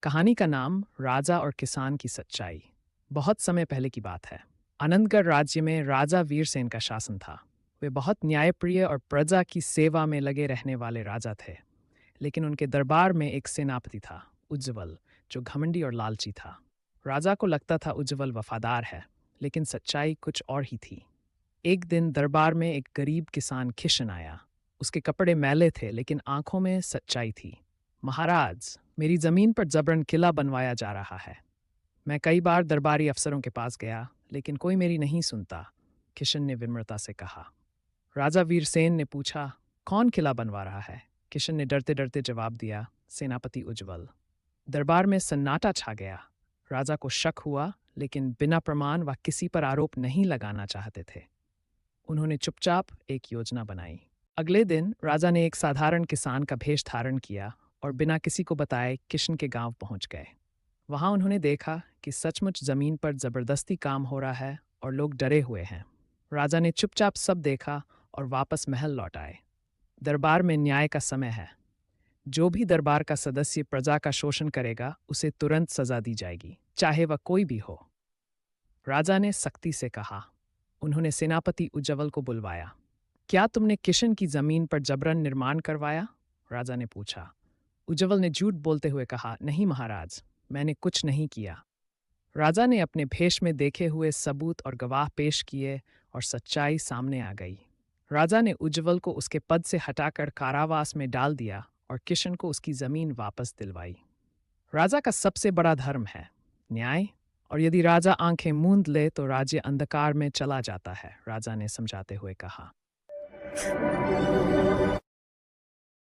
कहानी का नाम राजा और किसान की सच्चाई। बहुत समय पहले की बात है। आनंदगढ़ राज्य में राजा वीरसेन का शासन था। वे बहुत न्यायप्रिय और प्रजा की सेवा में लगे रहने वाले राजा थे। लेकिन उनके दरबार में एक सेनापति था, उज्जवल, जो घमंडी और लालची था। राजा को लगता था उज्जवल वफादार है, लेकिन सच्चाई कुछ और ही थी। एक दिन दरबार में एक गरीब किसान किशन आया। उसके कपड़े मैले थे, लेकिन आंखों में सच्चाई थी। महाराज, मेरी जमीन पर जबरन किला बनवाया जा रहा है। मैं कई बार दरबारी अफसरों के पास गया, लेकिन कोई मेरी नहीं सुनता, किशन ने विनम्रता से कहा। राजा वीरसेन ने पूछा, कौन किला बनवा रहा है? किशन ने डरते डरते जवाब दिया, सेनापति उज्जवल। दरबार में सन्नाटा छा गया। राजा को शक हुआ, लेकिन बिना प्रमाण व किसी पर आरोप नहीं लगाना चाहते थे। उन्होंने चुपचाप एक योजना बनाई। अगले दिन राजा ने एक साधारण किसान का भेष धारण किया और बिना किसी को बताए किशन के गांव पहुंच गए। वहां उन्होंने देखा कि सचमुच जमीन पर जबरदस्ती काम हो रहा है और लोग डरे हुए हैं। राजा ने चुपचाप सब देखा और वापस महल लौट आए। दरबार में न्याय का समय है। जो भी दरबार का सदस्य प्रजा का शोषण करेगा, उसे तुरंत सजा दी जाएगी, चाहे वह कोई भी हो। राजा ने सख्ती से कहा। उन्होंने सेनापति उज्जवल को बुलवाया। क्या तुमने किशन की जमीन पर जबरन निर्माण करवाया? राजा ने पूछा। उज्जवल ने झूठ बोलते हुए कहा, नहीं महाराज, मैंने कुछ नहीं किया। राजा ने अपने भेष में देखे हुए सबूत और गवाह पेश किए और सच्चाई सामने आ गई। राजा ने उज्जवल को उसके पद से हटाकर कारावास में डाल दिया और किशन को उसकी जमीन वापस दिलवाई। राजा का सबसे बड़ा धर्म है न्याय, और यदि राजा आंखें मूंद ले तो राज्य अंधकार में चला जाता है, राजा ने समझाते हुए कहा।